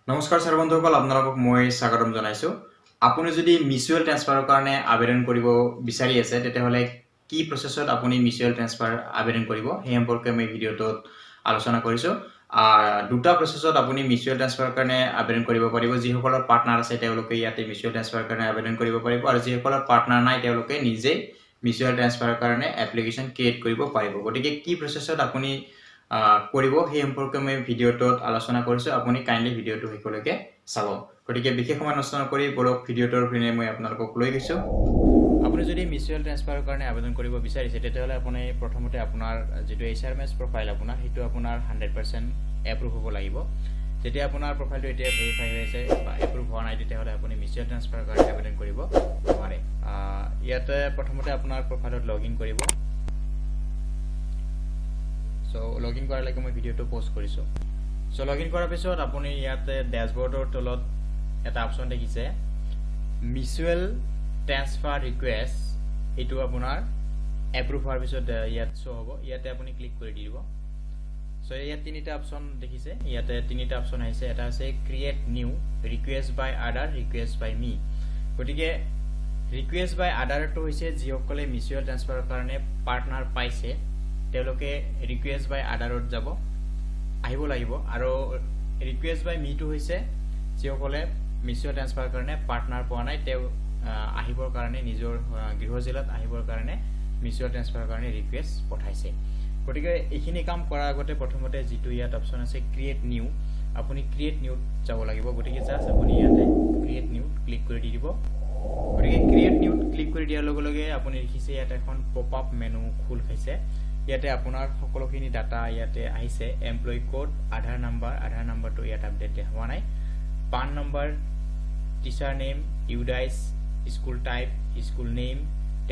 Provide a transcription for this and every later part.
নমস্কাৰ স্যাৰ বন্ধুসকল আপোনালোকক মই স্বাগতম জনাইছো আপুনি যদি মিউচুৱেল ট্ৰান্সফাৰৰ কাৰণে আবেদন কৰিব বিচাৰি আছে তেতিয়াহলে কি প্ৰসেছত আপুনি মিউচুৱেল ট্ৰান্সফাৰ আবেদন কৰিব সেই সম্পৰ্কে মই ভিডিওটোত আলোচনা কৰিছো দুটা প্ৰসেছত আপুনি মিউচুৱেল ট্ৰান্সফাৰৰ কাৰণে আবেদন কৰিব পাৰিব যিসকলৰ পাৰ্টনাৰ আছে তেওঁলোকে ইয়াতে মিউচুৱেল ট্ৰান্সফাৰৰ কাৰণে আবেদন কৰিব পাৰিব আৰু যিসকলৰ পাৰ্টনাৰ নাই তেওঁলোকে নিজে মিউচুৱেল ট্ৰান্সফাৰৰ কাৰণে এপ্লিকেশন ক্ৰিয়েট কৰিব পাৰিব গতিকে কি প্ৰসেছত আপুনি কৰিব সেই সম্পৰ্কে মই ভিডিওটোত আলোচনা কৰিছো আপুনি কাইন্ডলি ভিডিওটো হেকলৈকে চাব গতিকে বিশেষ সময় নষ্ট নকৰি বলক ভিডিওটোৰ পিনে মই আপোনালোকক লৈ গৈছো আপুনি যদি মিউচুৱেল ট্ৰান্সফাৰৰ কাৰণে আবেদন কৰিব বিচাৰিছে তেতিয়াহলে আপুনি প্ৰথমতে আপোনাৰ যেটো HRMS প্ৰফাইল আপোনাৰ হেতু আপোনাৰ 100% এপ্ৰুভ হ'ব লাগিব যেতিয়া আপোনাৰ প্ৰফাইলটো এতিয়া ভেৰিফাই হৈছে বা এপ্ৰুভ হোৱা নাই তেতিয়াহলে আপুনি মিউচুৱেল ট্ৰান্সফাৰৰ কাৰণে আবেদন কৰিব পাৰে ইয়াতে প্ৰথমতে আপোনাৰ প্ৰফাইলত লগইন কৰিব So login কৰাৰ লাগে মই ভিডিওটো পোষ্ট কৰিছো So login কৰাৰ পিছত আপুনি ইয়াতে ড্যাশবৰ্ডৰ তলত এটা অপচন দেখিছে মিউচুৱেল ট্ৰান্সফাৰ ৰিকুৱেষ্ট এটো আপোনাৰ এপ্ৰুভ হোৱাৰ পিছত ইয়াত শো হ'ব ইয়াতে আপুনি ক্লিক কৰি দিব So ইয়াত তিনিটা অপচন দেখিছে ইয়াতে তিনিটা অপচন আহিছে এটা আছে ক্ৰিয়েট নিউ ৰিকুৱেষ্ট বাই আদাৰ ৰিকুৱেষ্ট বাই মি গতিকে ৰিকুৱেষ্ট বাই আদাৰ টো হৈছে যিসকলে মিউচুৱেল ট্ৰান্সফাৰৰ কাৰণে পাৰ্টনাৰ পাইছে তেওঁলোকে ৰিকুৱেষ্ট বাই আদাৰত যাব আহিব লাগিব আৰু ৰিকুৱেষ্ট বাই মি টো হৈছে যিসকলে মিউচুৱেল ট্ৰান্সফাৰ কাৰণে পাৰ্টনাৰ পোৱা নাই তেওঁ আহিবৰ কাৰণে নিজৰ গৃহ জিলাত আহিবৰ কাৰণে মিউচুৱেল ট্ৰান্সফাৰৰ কাৰণে ৰিকুৱেষ্ট পঠাইছে গতিকে এইখিনি কাম কৰাৰ আগতে প্ৰথমতে যেটো ইয়াত অপচন আছে ক্ৰিয়েট নিউ আপুনি ক্ৰিয়েট নিউ যাব লাগিব গতিকে জাস্ট আপুনি ইয়াতে ক্ৰিয়েট নিউ ক্লিক কৰি দিব গতিকে ক্ৰিয়েট নিউ ক্লিক কৰি দিয়াৰ লগে লগে আপুনি দেখিছে ইয়াত এখন পপ আপ মেনু খোল খাইছে ইয়াতে আপোনাৰ সকলোখিনি ডাটা ইয়াতে আহিছে এমপ্লয়ী কোড আধাৰ নাম্বাৰটো ইয়াত আপডেট হোৱা নাই PAN number teacher name UDISE school type school name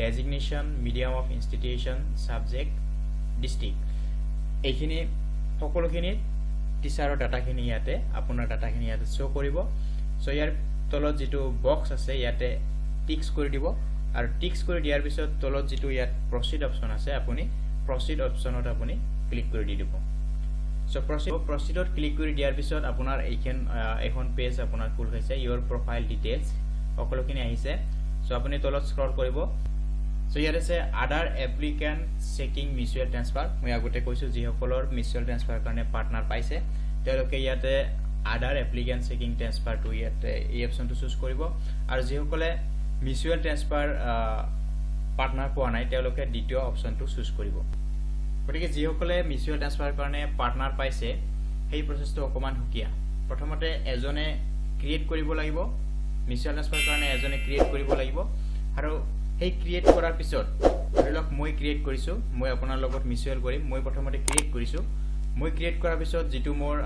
designation medium of institution subject district এইখিনি সকলোখিনি টিচাৰৰ ডাটাখিনি ইয়াতে আপোনাৰ ডাটাখিনি ইয়াতে শো কৰিব সো ইয়াৰ তলত যেটো বক্স আছে ইয়াতে টিক্স কৰি দিব আৰু টিক্স কৰি দিয়াৰ পিছত তলত যেটো ইয়াত প্ৰসিড অপচন আছে আপুনি proceed optionত আপুনি ক্লিক কৰি দিব সো proceedত ক্লিক কৰি দিয়াৰ পিছত আপোনাৰ এখন পেজ আপোনাৰ খুল খাইছে your profile details সকলোখিনি আহিছে সো আপুনি তলত স্ক্ৰল কৰিব সো ইয়াত আছে আদাৰ এপ্লিকেন্ট চেকিং মিউচুৱেল ট্ৰান্সফাৰ মই আগতে কৈছো যিসকলৰ মিউচুৱেল ট্ৰান্সফাৰ কাৰণে পাৰ্টনাৰ পাইছে তেওঁলোকে ইয়াতে আদাৰ এপ্লিকেন্ট চেকিং ট্ৰান্সফাৰ টো ইয়াতে এই অপচনটো চুজ কৰিব আৰু যিসকলে মিউচুৱেল ট্ৰান্সফাৰ পাৰ্টনাৰ পোৱা নাই তেওঁলোকে দ্বিতীয় অপচনটো চুজ কৰিব গতিকে যিসকলে মিউচুৱেল ট্ৰান্সফাৰ কাৰণে পাৰ্টনাৰ পাইছে সেই প্ৰসেসটো অকমান হুকিয়া প্ৰথমতে এজনে ক্ৰিয়েট কৰিব লাগিব মিউচুৱেল ট্ৰান্সফাৰ কাৰণে এজনে ক্ৰিয়েট কৰিব লাগিব আৰু সেই ক্ৰিয়েট কৰাৰ পিছত ধৰিলক মই ক্ৰিয়েট কৰিছো মই আপোনাৰ লগত মিউচুৱেল কৰিম মই প্ৰথমতে ক্ৰিয়েট কৰিছো মই ক্ৰিয়েট কৰাৰ পিছত যেটো মোৰ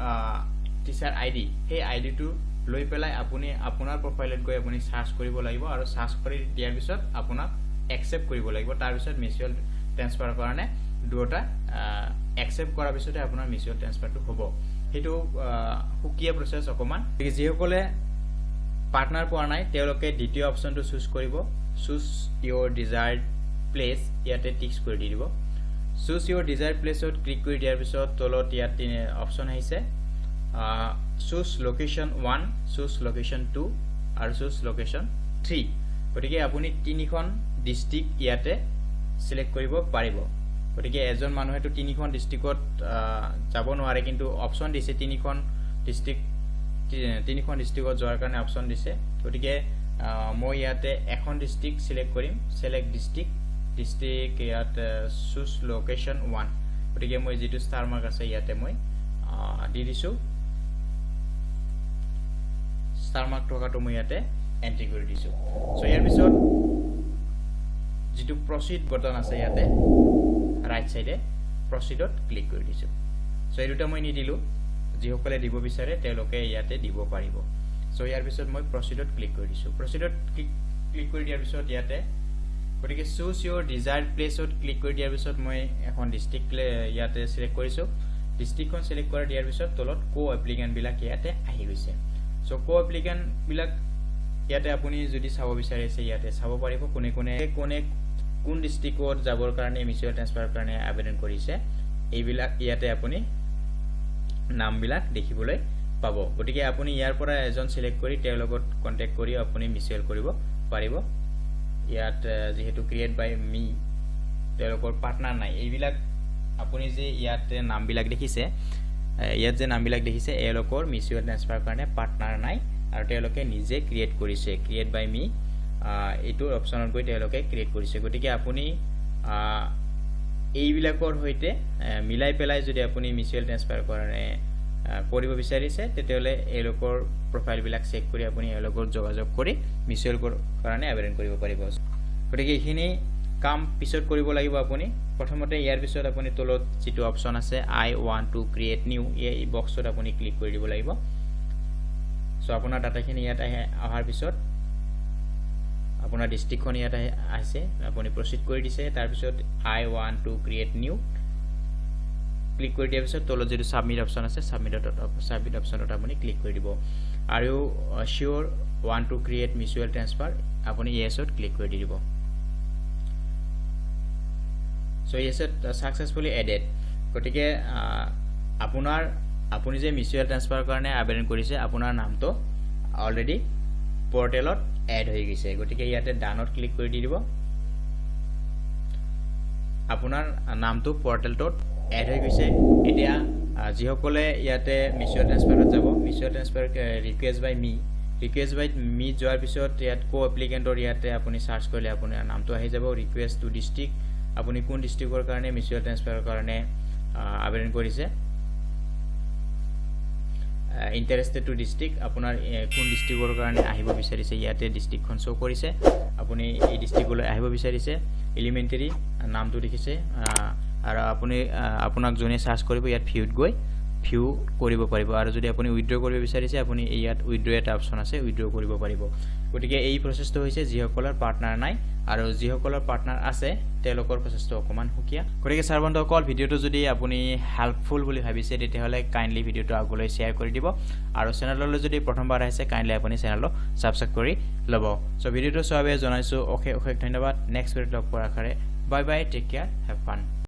টিচাৰ আইডি সেই আইডিটো লৈ পেলাই আপুনি আপোনাৰ প্ৰফাইলত গৈ আপুনি সাৰ্চ কৰিব লাগিব আৰু সাৰ্চ কৰি দিয়াৰ পিছত আপোনাক একসেপ্ট কৰিব লাগিব তাৰ পিছত মিউচুৱেল ট্ৰান্সফাৰ কাৰণে দুটা একসেপ্ট কৰাৰ পিছতে আপোনাৰ মিউচুৱেল ট্ৰান্সফাৰটো হ'ব হেতু হুকিয়া প্ৰসেস অকমান যিসকলে পাৰ্টনাৰ পোৱা নাই তেওঁলোকে দ্বিতীয় অপচনটো চুজ কৰিব চুজ your desired place ইয়াতে টিক্স কৰি দিব চুজ your desired placeত ক্লিক কৰি দিয়াৰ পিছত তলত ইয়াত তিনি অপচন আহিছে চুজ লোকেশন 1 চুজ লোকেশন 2 আৰু চুজ লোকেশন 3 গতিকে আপুনি তিনিখন ডিস্ট্ৰিক্ট ইয়াতে সিলেক্ট কৰিব পাৰিব গতিকে এজন মানুহেটো তিনিখন ডিস্ট্ৰিক্টত যাব নোৱাৰে কিন্তু অপচন দিছে তিনিখন ডিস্ট্ৰিক্টত যোৱাৰ কাৰণে অপচন দিছে গতিকে মই ইয়াতে এখন ডিস্ট্ৰিক্ট সিলেক্ট কৰিম সিলেক্ট ডিস্ট্ৰিক্ট ইয়াত চুজ লোকেশন 1 গতিকে মই যেটো ষ্টাৰ মাৰ্ক আছে ইয়াতে মই দি দিছো ষ্টাৰ মাৰ্ক টকাটো মই ইয়াতে এন্ট্ৰি কৰি দিছো সো ইয়াৰ পিছত যেটো প্ৰসিড বটন আছে ইয়াতে ৰাইট সাইডে প্ৰসিডত ক্লিক কৰি দিছো সো এই দুটা মই নি দিলো যিসকলে দিব বিচাৰে তেওঁলোকে ইয়াতে দিব পাৰিব সো ইয়াৰ পিছত মই প্ৰসিডত ক্লিক কৰি দিছো প্ৰসিডত ক্লিক কৰি দিয়াৰ পিছত ইয়াতে গতিকে চুজ your desired placeত ক্লিক কৰি দিয়াৰ পিছত মই এখন ডিস্ট্ৰিক্ট ইয়াতে সিলেক্ট কৰিছো ডিস্ট্ৰিক্টখন সিলেক্ট কৰি দিয়াৰ পিছত তলত কো এপ্লিকেন্ট বিলাক ইয়াতে আহি গৈছে সো কো এপ্লিকেন্ট বিলাক ইয়াতে আপুনি যদি চাব বিচাৰিছে ইয়াতে চাব পাৰিব কোন ডিস্ট্ৰিক্টত যাবৰ কাৰণে মিউচুৱেল ট্ৰান্সফাৰ কাৰণে আবেদন কৰিছে এইবিলাক ইয়াতে আপুনি নামবিলাক দেখিবলৈ পাব গতিকে আপুনি ইয়াৰ পৰা এজন সিলেক্ট কৰি তেওঁৰ লগত কন্টাক্ট কৰি আপুনি মিউচুৱেল কৰিব পাৰিব ইয়াত যেহেতু ক্ৰিয়েট বাই মি তেওঁলোকৰ পাৰ্টনাৰ নাই এইবিলাক আপুনি যে ইয়াতে নামবিলাক দেখিছে ইয়াত যে নামবিলাক দেখিছে এলোকৰ মিউচুৱেল ট্ৰান্সফাৰ কাৰণে পাৰ্টনাৰ নাই আৰু তেওঁলোকে নিজে ক্ৰিয়েট কৰিছে ক্ৰিয়েট বাই মি এইটো অপচনত গৈ তেওঁলোকে ক্ৰিয়েট কৰিছে গতিকে আপুনি এইবিলাকৰ হৈতে মিলাই পেলাই যদি আপুনি মিউচুৱেল ট্ৰান্সফাৰ কাৰণে কৰিব বিচাৰিছে তেতিয়ালে এলোকৰ প্ৰফাইল বিলাক চেক কৰি আপুনি এলোকৰ যোগাযোগ কৰি মিউচুৱেল কাৰণে আবেদন কৰিব পাৰিব গতিকে এইখিনি কাম পিছত কৰিব লাগিব আপুনি প্ৰথমতে ইয়াৰ পিছত আপুনি তলত যেটো অপচন আছে আই ওয়ান্ট টু ক্ৰিয়েট নিউ এই বক্সত আপুনি ক্লিক কৰি দিব লাগিব সো আপোনাৰ ডাটাখিনি ইয়াত আহাৰ পিছত আপোনাৰ ডিস্ট্ৰিক্টখন ইয়াত আছে আপুনি প্ৰসিড কৰি দিছে তাৰ পিছত I want to create new click কৰি দিয়াৰ পিছত তলত যেটো সাবমিট অপচন আছে সাবমিট অপচনত আপুনি ক্লিক কৰি দিব আৰু sure want to create mutual transfer আপুনি ইয়েছত ক্লিক কৰি দিব So yes, successfully added. গটিকে আপুনি যে মিউচুৱেল ট্ৰান্সফাৰ কাৰণে আবেদন কৰিছে আপোনাৰ নামটো অলৰেডি পৰ্টেলত এড হৈ গৈছে গটিকে ইয়াতে ডানত ক্লিক কৰি দিব আপোনাৰ নামটো পৰ্টেলটোত এড হৈ গৈছে এতিয়া যিসকলে ইয়াতে মিউচুৱেল ট্ৰান্সফাৰত যাব মিউচুৱেল ট্ৰান্সফাৰ ৰিকুৱেষ্ট বাই মি যোৱাৰ পিছত ইয়াত কো এপ্লিকেন্টৰ ইয়াতে আপুনি সাৰ্চ কৰিলে আপোনাৰ নামটো আহি যাব ৰিকুৱেষ্ট টু ডিস্ট্ৰিক্ট আপুনি কোন ডিস্ট্ৰিক্টৰ কাৰণে মিউচুৱেল ট্ৰান্সফাৰৰ কাৰণে আবেদন কৰিছে ইন্টাৰেষ্টেড টু ডিস্ট্ৰিক্ট আপোনাৰ কোন ডিস্ট্ৰিক্টৰ কাৰণে আহিব বিচাৰিছে ইয়াতে ডিস্ট্ৰিক্টখন শো কৰিছে আপুনি এই ডিস্ট্ৰিক্টলৈ আহিব বিচাৰিছে এলিমেন্টাৰী নামটো দেখিছে আৰু আপুনি আপোনাক জনে সাৰ্চ কৰিব ইয়াত ভিউত গৈ ভিউ কৰিব পাৰিব আৰু যদি আপুনি উইথড্ৰ কৰিব বিচাৰিছে আপুনি ইয়াত উইথড্ৰ এটা অপচন আছে উইথড্ৰ কৰিব পাৰিব গতিকে এই প্ৰচেছটো হৈছে যিসকলৰ পাৰ্টনাৰ নাই আৰু যিসকলৰ পাৰ্টনাৰ আছে তেওঁলোকৰ প্ৰচেছটো অকমান হুকিয়া গতিকে স্যাৰ বন্ধুসকল ভিডিওটো যদি আপুনি হেল্পফুল বুলি ভাবিছে তেতিয়াহলে কাইন্ডলি ভিডিওটো আগলৈ শেয়াৰ কৰি দিব আৰু চেনেললৈ যদি প্ৰথমবাৰ আহিছে কাইন্ডলি আপুনি চেনেলক সাবস্ক্ৰাইব কৰি লব সো ভিডিওটো সবে জনাইছো অশেষ ধন্যবাদ নেক্সট ভিডিওত লগ পোৱাৰ আশাৰে bye bye take care have fun